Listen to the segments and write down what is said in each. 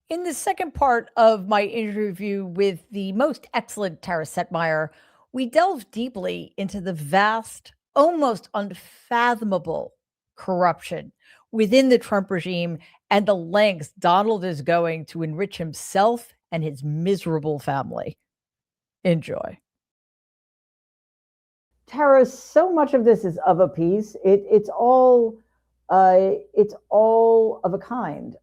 In the second part of my interview with the most excellent Tara Setmayer, we delve deeply into the vast, almost unfathomable corruption within the Trump regime and the lengths Donald is going to enrich himself and his miserable family. Enjoy. Tara, so much of this is of a piece. It's all of a kind,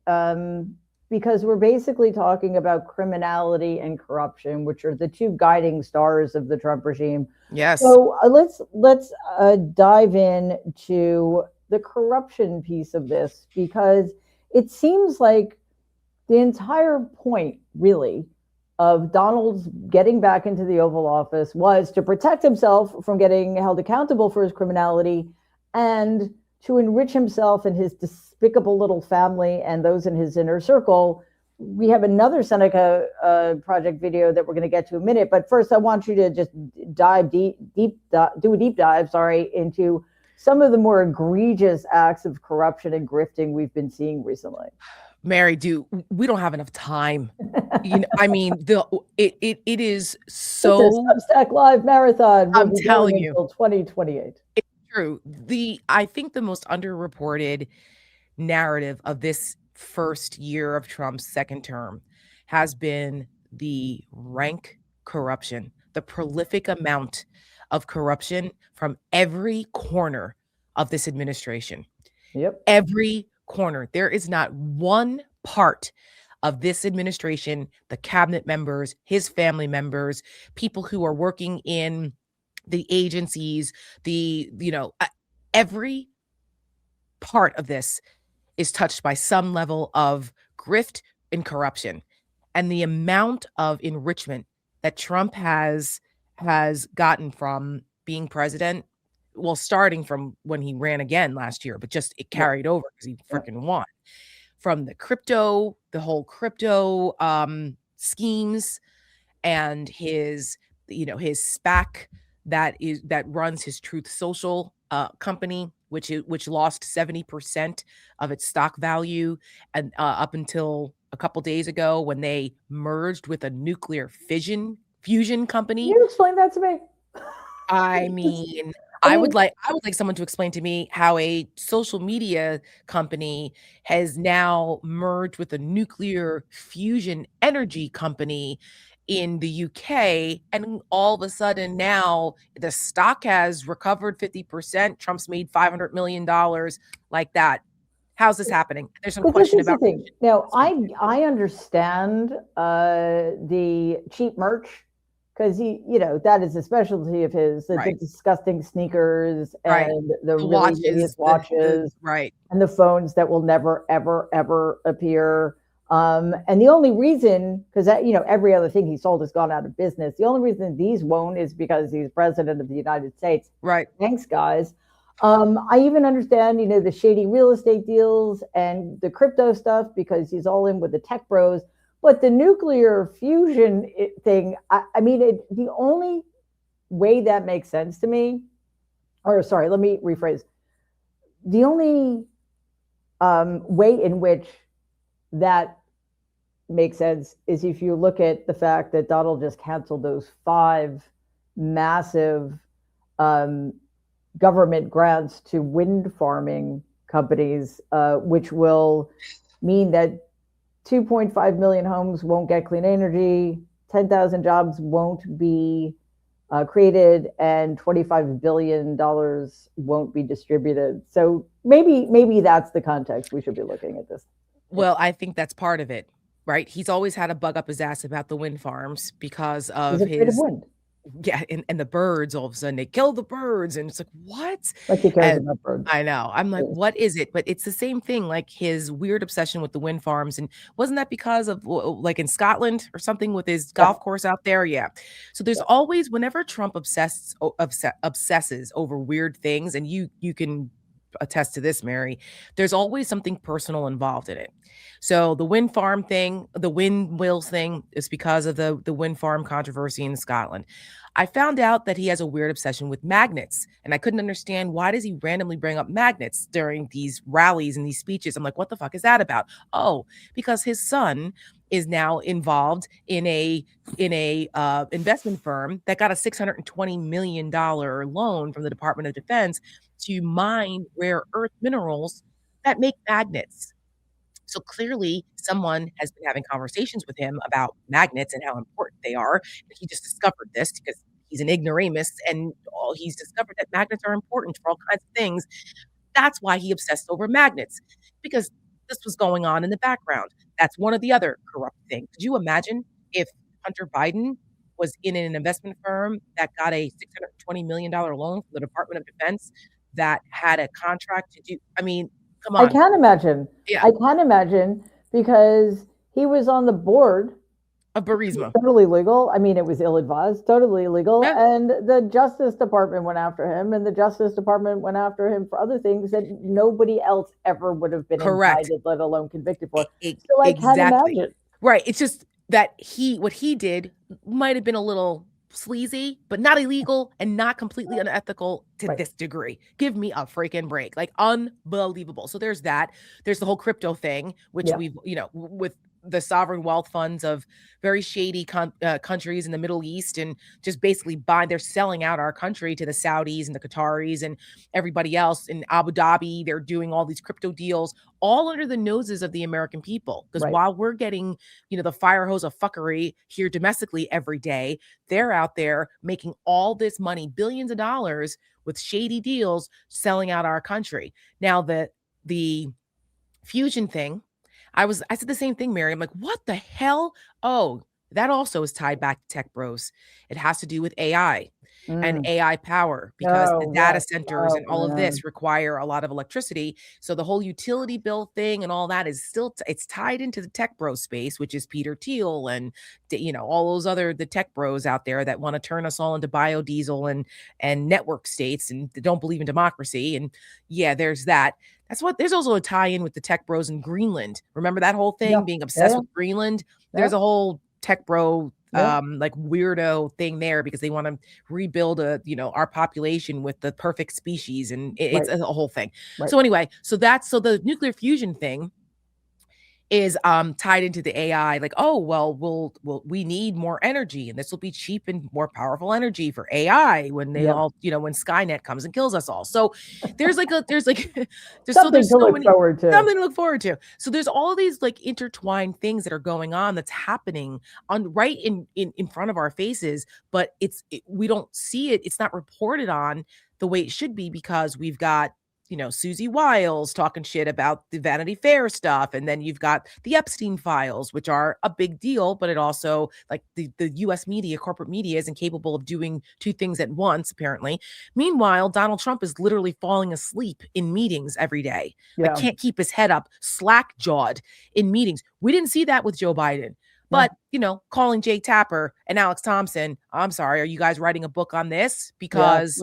because we're basically talking about criminality and corruption, which are the two guiding stars of the Trump regime. Yes. So let's dive in to the corruption piece of this, because it seems like the entire point, really, of Donald's getting back into the Oval Office was to protect himself from getting held accountable for his criminality and to enrich himself and his despicable little family and those in his inner circle. We have another Seneca Project video that we're going to get to in a minute, but first I want you to just do a deep dive, into some of the more egregious acts of corruption and grifting we've been seeing recently. Mary, we don't have enough time. I mean, it is so. It's a Substack Live marathon. I'm telling you, until 2028. It's true. I think the most underreported narrative of this first year of Trump's second term has been the rank corruption, the prolific amount of corruption from every corner of this administration. Yep. Every corner. There is not one part of this administration, the cabinet members, his family members, people who are working in the agencies, every part of this is touched by some level of grift and corruption. And the amount of enrichment that Trump has gotten from being president, well, starting from when he ran again last year, but just it carried over because he freaking won. From the whole crypto schemes, and his SPAC that runs his Truth Social company, which lost 70% of its stock value, and up until a couple days ago when they merged with a nuclear fusion company. Can you explain that to me? I mean, I would like someone to explain to me how a social media company has now merged with a nuclear fusion energy company in the UK, and all of a sudden now the stock has recovered 50%. Trump's made $500 million like that. How's this happening? There's some question about. Now, I understand the cheap merch, because that is a specialty of his, the disgusting sneakers and the really hideous watches, right, and the phones that will never, ever, ever appear. And the only reason, because every other thing he sold has gone out of business. The only reason these won't is because he's president of the United States. Right. Thanks, guys. I even understand, the shady real estate deals and the crypto stuff, because he's all in with the tech bros. But the nuclear fusion thing, the only way that makes sense to me, let me rephrase. The only way in which that makes sense is if you look at the fact that Donald just canceled those 5 massive government grants to wind farming companies, which will mean that 2.5 million homes won't get clean energy, 10,000 jobs won't be created, and $25 billion won't be distributed. So maybe that's the context we should be looking at this. Well, I think that's part of it, right? He's always had a bug up his ass about the wind farms because of his wind. Yeah, and the birds, all of a sudden they kill the birds, and it's like, what? Like he cares about birds. I know. I'm like, what is it? But it's the same thing, like his weird obsession with the wind farms. And wasn't that because of like in Scotland or something with his golf course out there? Yeah. So there's always, whenever Trump obsesses over weird things, and you can attest to this, Mary, there's always something personal involved in it. So the wind farm thing, the windmills thing, is because of the wind farm controversy in Scotland. I found out that he has a weird obsession with magnets, and I couldn't understand, why does he randomly bring up magnets during these rallies and these speeches? I'm like, what the fuck is that about? Oh, because his son is now involved in a investment firm that got a $620 million loan from the Department of Defense to mine rare earth minerals that make magnets. So clearly, someone has been having conversations with him about magnets and how important they are. He just discovered this because he's an ignoramus, and he's discovered that magnets are important for all kinds of things. That's why he obsessed over magnets, because this was going on in the background. That's one of the other corrupt things. Could you imagine if Hunter Biden was in an investment firm that got a $620 million loan from the Department of Defense that had a contract to do? I mean, come I on. can't imagine. Yeah. I can't imagine because he was on the board Of Burisma. totally legal. I mean, it was ill-advised, totally illegal. Yeah. And the Justice Department went after him, and the Justice Department went after him for other things that nobody else ever would have been Correct. indicted, let alone convicted for. So I can't Exactly. imagine. Right. It's just that what he did might have been a little sleazy, but not illegal and not completely unethical to Right. this degree. Give me a freaking break. Like, unbelievable. So there's that. There's the whole crypto thing, which Yeah. we've, with the sovereign wealth funds of very shady countries in the Middle East, and just basically they're selling out our country to the Saudis and the Qataris and everybody else in Abu Dhabi. They're doing all these crypto deals all under the noses of the American people. Because Right. while we're getting, the fire hose of fuckery here domestically every day, they're out there making all this money, billions of dollars with shady deals, selling out our country. Now, the fusion thing, I said the same thing, Mary. I'm like, what the hell? Oh, that also is tied back to tech bros. It has to do with AI and AI power, because the data centers and all of this require a lot of electricity. So the whole utility bill thing and all that is still, it's tied into the tech bro space, which is Peter Thiel and, all those the tech bros out there that want to turn us all into biodiesel and network states and don't believe in democracy. And yeah, there's that. There's also a tie-in with the tech bros in Greenland. Remember that whole thing, being obsessed with Greenland? There's a whole tech bro like weirdo thing there, because they want to rebuild our population with the perfect species, and it's a whole thing. Right. So anyway, so the nuclear fusion thing is tied into the AI, like, oh, well, we need more energy, and this will be cheap and more powerful energy for AI when they all, when Skynet comes and kills us all. So there's something to look forward to. Something to look forward to. So there's all these like intertwined things that are going on, that's happening right in front of our faces, but we don't see it. It's not reported on the way it should be, because we've got Susie Wiles talking shit about the Vanity Fair stuff. And then you've got the Epstein files, which are a big deal, but it also, like, the US media, corporate media, isn't capable of doing two things at once, apparently. Meanwhile, Donald Trump is literally falling asleep in meetings every day. Like, can't keep his head up, slack-jawed in meetings. We didn't see that with Joe Biden. But, calling Jay Tapper and Alex Thompson, I'm sorry, are you guys writing a book on this? Because,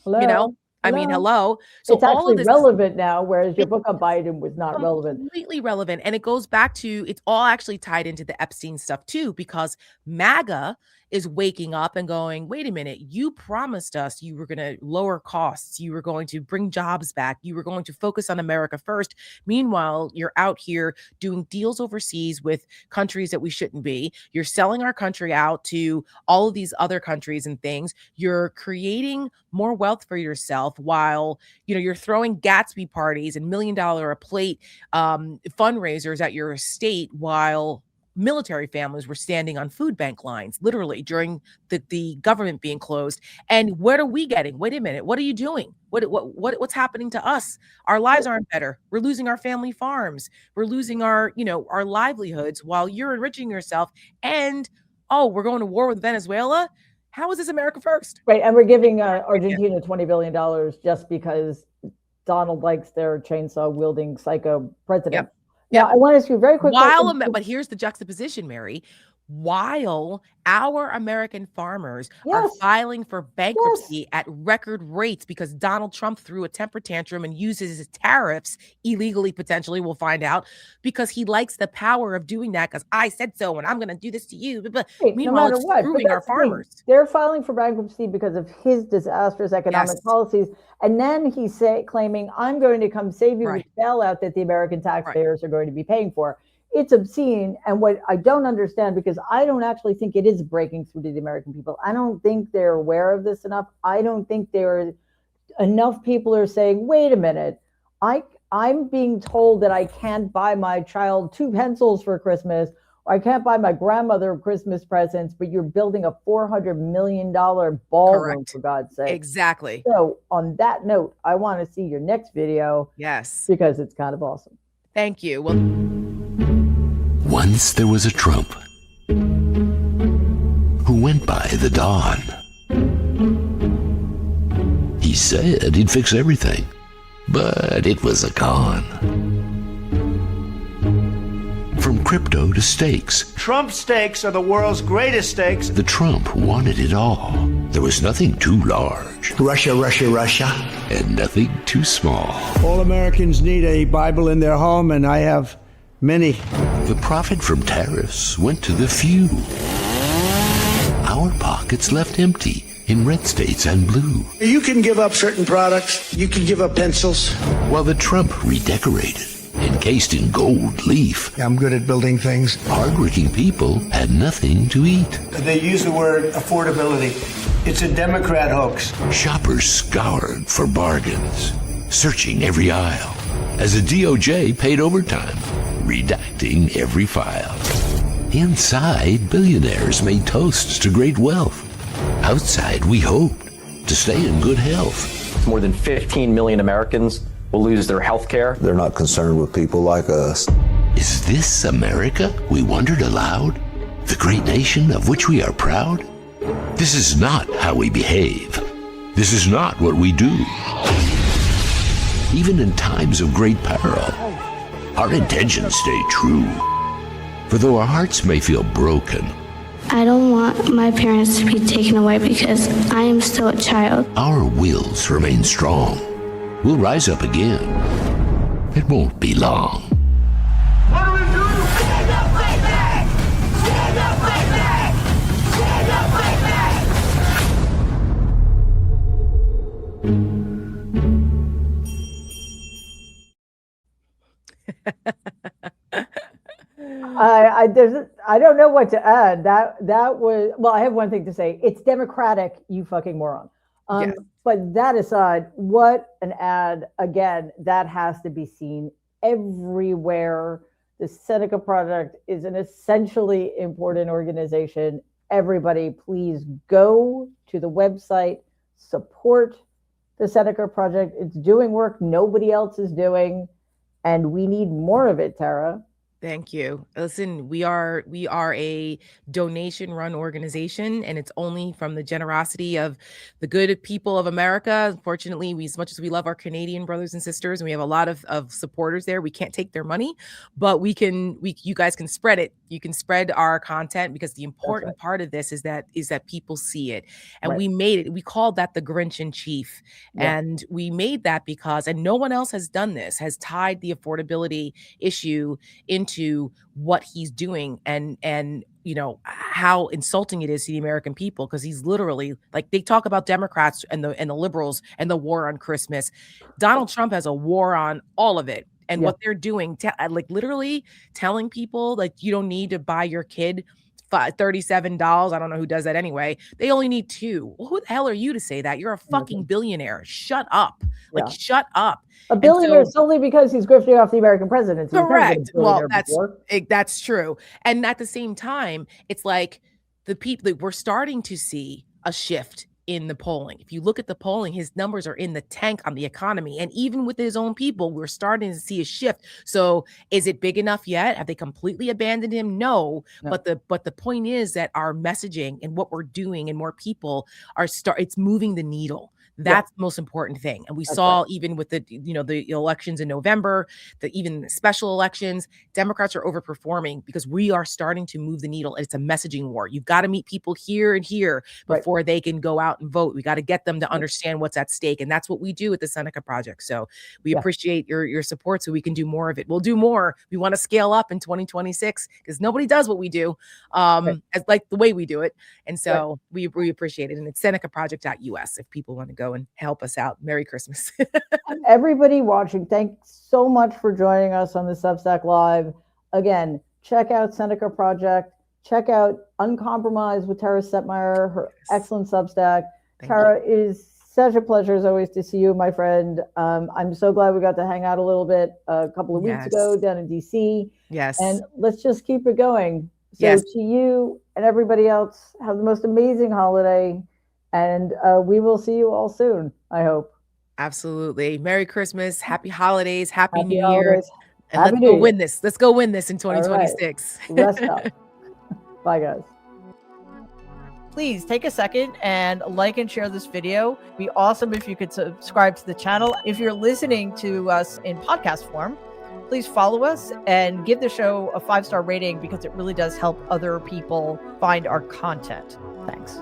hello. I mean, hello. So it's actually relevant now, whereas your book on Biden was not relevant. Completely relevant. And it goes back to, it's all actually tied into the Epstein stuff too, because MAGA is waking up and going, wait a minute, you promised us you were going to lower costs. You were going to bring jobs back. You were going to focus on America first. Meanwhile, you're out here doing deals overseas with countries that we shouldn't be. You're selling our country out to all of these other countries and things. You're creating more wealth for yourself while, you're throwing Gatsby parties and $1 million a plate fundraisers at your estate, while military families were standing on food bank lines, literally, during the government being closed. And what are we getting? Wait a minute. What are you doing? What's happening to us? Our lives aren't better. We're losing our family farms. We're losing our livelihoods while you're enriching yourself. And, we're going to war with Venezuela. How is this America first? Right. And we're giving Argentina $20 billion just because Donald likes their chainsaw wielding psycho president. Yep. Now, I want to ask you very quickly. But here's the juxtaposition, Mary. While our American farmers are filing for bankruptcy at record rates because Donald Trump threw a temper tantrum and uses his tariffs illegally, potentially, we'll find out, because he likes the power of doing that, because I said so and I'm going to do this to you. But meanwhile, it's screwing our farmers. They're filing for bankruptcy because of his disastrous economic policies. And then he's claiming, I'm going to come save you with bailout that the American taxpayers are going to be paying for. it's obscene. And what I don't understand, because I don't actually think it is breaking through to the American people. I don't think they're aware of this enough. I don't think enough people are saying, wait a minute, I'm being told that I can't buy my child 2 pencils for Christmas, or I can't buy my grandmother Christmas presents, but you're building a $400 million ballroom, Correct. for God's sake. Exactly. So on that note, I want to see your next video. Yes. Because it's kind of awesome. Thank you. Well, once there was a Trump who went by the Don. He said he'd fix everything, but it was a con. From crypto to steaks. Trump steaks are the world's greatest steaks. The Trump wanted it all. There was nothing too large. Russia, Russia, Russia. And nothing too small. All Americans need a Bible in their home, and I have many. The profit from tariffs went to the few. Our pockets left empty in red states and blue. You can give up certain products. You can give up pencils. While the Trump redecorated, encased in gold leaf. I'm good at building things. Hardworking people had nothing to eat. They use the word affordability. It's a Democrat hoax. Shoppers scoured for bargains, searching every aisle, as the DOJ paid overtime, redacting every file. Inside, billionaires made toasts to great wealth. Outside, we hoped to stay in good health. More than 15 million Americans will lose their health care. They're not concerned with people like us. Is this America? We wondered aloud. The great nation of which we are proud? This is not how we behave. This is not what we do. Even in times of great peril, our intentions stay true. For though our hearts may feel broken, I don't want my parents to be taken away because I am still a child. our wills remain strong. We'll rise up again. It won't be long. What do we do? Stand up, fight back! Stand up, fight back! Stand up, fight back! I don't know what to add. That was, well, I have one thing to say. It's democratic, you fucking moron. Yes. But that aside, what an ad. Again, that has to be seen everywhere. The Seneca Project is an essentially important organization. Everybody, please go to the website, support the Seneca Project. It's doing work nobody else is doing, and we need more of it, Tara. Thank you. Listen, we are a donation-run organization, and it's only from the generosity of the good people of America. Unfortunately, as much as we love our Canadian brothers and sisters, and we have a lot of supporters there, we can't take their money, but you guys can spread it. You can spread our content, because the important part of this is that people see it. And we made it. We called that the Grinch in Chief. Yeah. And we made that because, and no one else has done this, has tied the affordability issue into what he's doing, and you know how insulting it is to the American people, because he's literally, like, they talk about Democrats and the liberals and the war on Christmas. Donald Trump has a war on all of it. And what they're doing, like literally telling people, like, you don't need to buy your kid $37. I don't know who does that anyway. They only need 2. Well, who the hell are you to say that? You're a fucking billionaire. Shut up. Like, shut up. A billionaire solely because he's grifting off the American presidency. Correct. Well, that's true. And at the same time, it's like the people, we're starting to see a shift in the polling. If you look at the polling, his numbers are in the tank on the economy. And even with his own people, we're starting to see a shift. So is it big enough yet? Have they completely abandoned him? No. But the point is that our messaging and what we're doing, and more people it's moving the needle. That's the most important thing. And we saw even with the elections in November, even the special elections, Democrats are overperforming because we are starting to move the needle. And it's a messaging war. You've got to meet people here and here before they can go out and vote. We got to get them to understand what's at stake. And that's what we do at the Seneca Project. So we appreciate your support so we can do more of it. We'll do more. We want to scale up in 2026 because nobody does what we do as like the way we do it. And so we appreciate it. And it's senecaproject.us if people want to go and help us out. Merry Christmas. Everybody watching, thanks so much for joining us on the Substack Live. again, check out Seneca Project. Check out Uncompromised with Tara Setmayer, her excellent Substack. Tara, it is such a pleasure as always to see you, my friend. I'm so glad we got to hang out a little bit a couple of weeks ago down in DC. Yes. And let's just keep it going. So to you and everybody else, have the most amazing holiday. And we will see you all soon, I hope. Absolutely. Merry Christmas. Happy holidays. Happy New holidays. Year. And let's go win this. Let's go win this in 2026. Rest up. Bye, guys. Please take a second and like and share this video. It'd be awesome if you could subscribe to the channel. If you're listening to us in podcast form, please follow us and give the show a 5-star rating because it really does help other people find our content. Thanks.